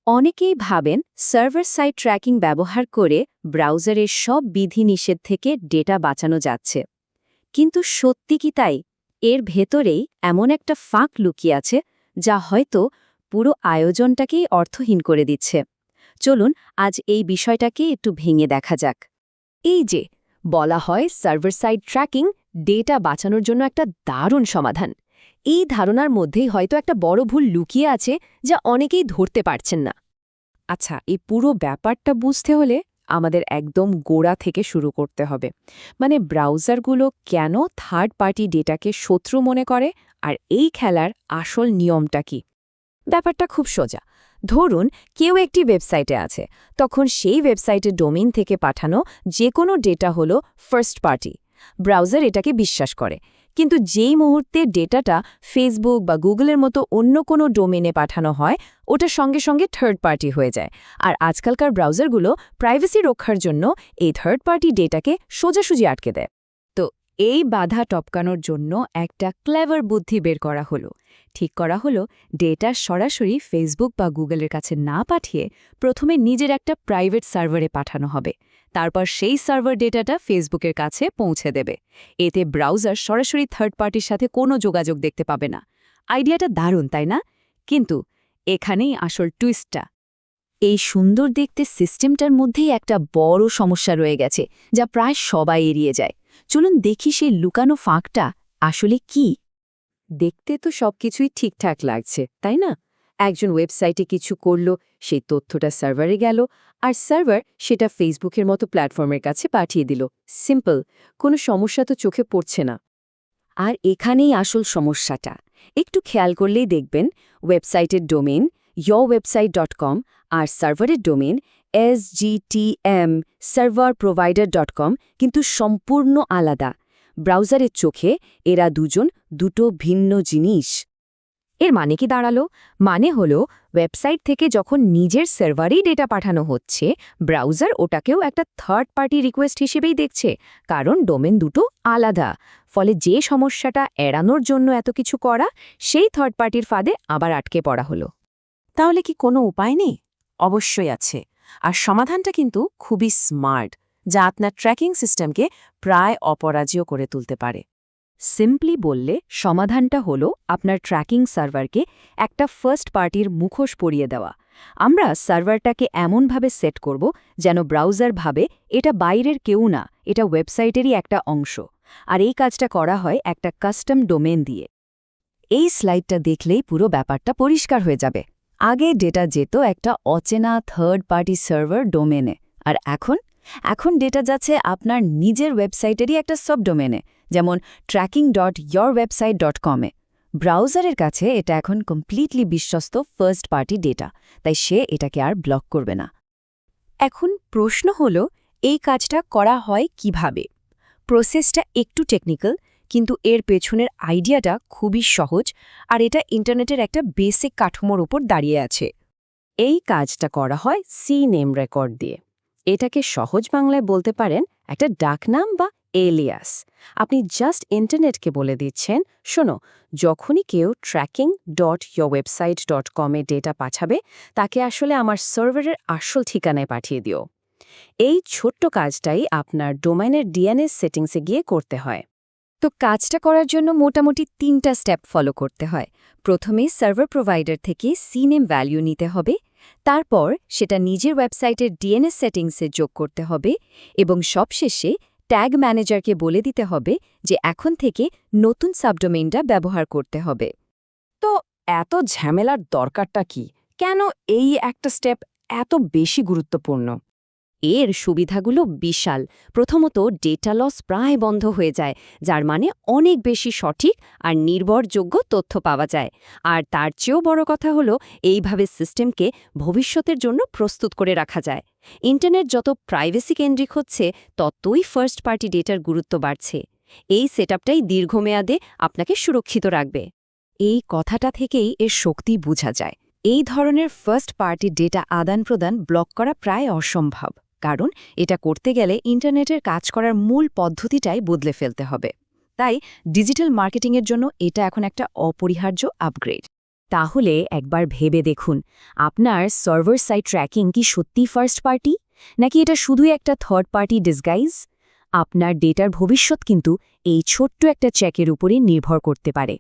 অনেকেই ভাবেন server side tracking ব্যবহার করে ব্রাউজারের সব বিধিনিষেধ থেকে ডেটা বাঁচানো যাচ্ছে। কিন্তু সত্যি কি তাই? এর ভেতরেই এমন একটা ফাঁক লুকিয়ে আছে যা হয়তো পুরো আয়োজনটাকেই অর্থহীন করে দিচ্ছে। চলুন আজ এই বিষয়টাকে একটু ভেঙে দেখা যাক। এই যে বলা হয় সার্ভার সাইড ট্র্যাকিং ডেটা বাঁচানোর জন্য একটা দারুণ সমাধান, এই ধারণার মধ্যেই হয়তো একটা বড় ভুল লুকিয়ে আছে যা অনেকেই ধরতে পারছেন না। আচ্ছা, এই পুরো ব্যাপারটা বুঝতে হলে আমাদের একদম গোড়া থেকে শুরু করতে হবে। মানে ব্রাউজারগুলো কেন থার্ড পার্টি ডেটাকে শত্রু মনে করে, আর এই খেলার আসল নিয়মটা কি? ব্যাপারটা খুব সোজা। ধরুন কেউ একটি ওয়েবসাইটে আছে, তখন সেই ওয়েবসাইটের ডোমেইন থেকে পাঠানো যে কোনো ডেটা হলো ফার্স্ট পার্টি। ব্রাউজার এটাকে বিশ্বাস করে, কিন্তু যেই মুহূর্তে ডেটাটা ফেসবুক বা গুগলের মতো অন্য কোনো ডোমেইনে পাঠানো হয়, ওটা সঙ্গে সঙ্গে থার্ড পার্টি হয়ে যায়। আর আজকালকার ব্রাউজারগুলো প্রাইভেসি রক্ষার জন্য এই থার্ড পার্টি ডেটাকে সোজাসুজি আটকে দেয়। তো এই বাধা টপকানোর জন্য একটা ক্লেভার বুদ্ধি বের করা হলো। ঠিক করা হলো ডেটা সরাসরি ফেসবুক বা গুগলের কাছে না পাঠিয়ে প্রথমে নিজের একটা প্রাইভেট সার্ভারে পাঠানো হবে। তারপর সেই সার্ভার ডেটাটা ফেসবুকের কাছে পৌঁছে দেবে। এতে ব্রাউজার সরাসরি থার্ড পার্টির সাথে কোনো যোগাযোগ দেখতে পাবে না। আইডিয়াটা দারুণ, তাই না? কিন্তু এখানেই আসল টুইস্টটা। এই সুন্দর দেখতে সিস্টেমটার মধ্যেই একটা বড় সমস্যা রয়ে গেছে, যা প্রায় সবাই এড়িয়ে যায়। চলুন দেখি সেই লুকানো ফাঁকটা আসলে কি। দেখতে তো সবকিছুই ঠিকঠাক লাগছে, তাই না? একজন ওয়েবসাইটে কিছু করল, সেই তথ্যটা সার্ভারে গেল, আর সার্ভার সেটা ফেসবুকের মতো প্ল্যাটফর্মের কাছে পাঠিয়ে দিল। সিম্পল, কোনো সমস্যা তো চোখে পড়ছে না। আর এখানেই আসল সমস্যাটা। একটু খেয়াল করলেই দেখবেন ওয়েবসাইটের ডোমেইন yourwebsite.com আর সার্ভারের ডোমেইন sgtm serverprovider.com কিন্তু সম্পূর্ণ আলাদা। ব্রাউজারের চোখে এরা দুটো ভিন্ন জিনিস। এর মানে কি দাঁড়ালো? মানে হলো ওয়েবসাইট থেকে যখন নিজের সার্ভারেই ডেটা পাঠানো হচ্ছে, ব্রাউজার ওটাকেও একটা থার্ড পার্টি রিকোয়েস্ট হিসেবেই দেখছে, কারণ ডোমেন দুটো আলাদা। ফলে যে সমস্যাটা এড়ানোর জন্য এত কিছু করা, সেই থার্ড পার্টির ফাঁদে আবার আটকে পড়া হলো। তাহলে কি কোনো উপায় নেই? অবশ্যই আছে। আর সমাধানটা কিন্তু খুবই স্মার্ট, যা আপনার ট্র্যাকিং সিস্টেমকে প্রায় অপরাজেয় করে তুলতে পারে। সিম্পলি বললে সমাধানটা হলো আপনার ট্র্যাকিং সার্ভারকে একটা ফার্স্ট পার্টির মুখোশ পরিয়ে দেওয়া। আমরা সার্ভারটাকে এমনভাবে সেট করব যেন ব্রাউজার ভাবে এটা বাইরের কেউ না, এটা ওয়েবসাইটেরই একটা অংশ। আর এই কাজটা করা হয় একটা কাস্টম ডোমেন দিয়ে। এই স্লাইডটা দেখলেই পুরো ব্যাপারটা পরিষ্কার হয়ে যাবে। আগে ডেটা যেত একটা অচেনা থার্ড পার্টি সার্ভার ডোমেনে, আর এখন ডেটা যাচ্ছে আপনার নিজের ওয়েবসাইটেরই একটা সাবডোমেনে, যেমন tracking.yourwebsite.com-এ। ব্রাউজারের কাছে এটা এখন কমপ্লিটলি বিশ্বস্ত ফার্স্ট পার্টি ডেটা, তাই সে এটাকে আর ব্লক করবে না। এখন প্রশ্ন হলো, এই কাজটা করা হয় কিভাবে? প্রসেসটা একটু টেকনিক্যাল, কিন্তু এর পেছনের আইডিয়াটা খুবই সহজ, আর এটা ইন্টারনেটের একটা বেসিক কাঠামোর উপর দাঁড়িয়ে আছে। এই কাজটা করা হয় CNAME রেকর্ড দিয়ে। এটাকে সহজ বাংলায় বলতে পারেন একটা ডাকনাম বা এলিয়াস। আপনি জাস্ট ইন্টারনেটকে বলে দিচ্ছেন, শোনো, যখনই কেউ tracking.yourwebsite.com-এ ডেটা পাঠাবে, তাকে আসলে আমার সার্ভারের আসল ঠিকানায় পাঠিয়ে দিও। এই ছোট্ট কাজটাই আপনার ডোমেইনের DNS সেটিংসে গিয়ে করতে হয়। তো কাজটা করার জন্য মোটামুটি 3টা স্টেপ ফলো করতে হয়। প্রথমে সার্ভার প্রোভাইডার থেকে CNAME ভ্যালু নিতে হবে, তারপর সেটা নিজের ওয়েবসাইটের DNS সেটিংসে যোগ করতে হবে, এবং সবশেষে ট্যাগ ম্যানেজারকে বলে দিতে হবে যে এখন থেকে নতুন সাবডোমেইনটা ব্যবহার করতে হবে। তো এত ঝামেলার দরকারটা কি? কেন এই একটা স্টেপ এত বেশি গুরুত্বপূর্ণ? এর সুবিধাগুলো বিশাল। প্রথমত, ডেটা লস প্রায় বন্ধ হয়ে যায়, যার মানে অনেক বেশি সঠিক আর নির্ভরযোগ্য তথ্য পাওয়া যায়। আর তার চেয়েও বড় কথা হলো, এইভাবে সিস্টেমকে ভবিষ্যতের জন্য প্রস্তুত করে রাখা যায়। ইন্টারনেট যত প্রাইভেসি কেন্দ্রিক হচ্ছে, ততই ফার্স্ট পার্টি ডেটার গুরুত্ব বাড়ছে। এই সেটআপটাই দীর্ঘমেয়াদে আপনাকে সুরক্ষিত রাখবে। এই কথাটা থেকেই এর শক্তি বোঝা যায়। এই ধরনের ফার্স্ট পার্টি ডেটা আদান প্রদান ব্লক করা প্রায় অসম্ভব, কারণ এটা করতে গেলে ইন্টারনেটের কাজ করার মূল পদ্ধতিটাই বদলে ফেলতে হবে। তাই ডিজিটাল মার্কেটিংয়ের জন্য এটা এখন একটা অপরিহার্য আপগ্রেড। তাহলে একবার ভেবে দেখুন আপনার সার্ভার সাইট ট্র্যাকিং কি সত্যি ফার্স্ট পার্টি নাকি এটা শুধুই একটা থার্ড পার্টি ডিসগাইজ আপনার ডেটার ভবিষ্যৎ কিন্তু এই ছোট্ট একটা চেকের উপরে নির্ভর করতে পারে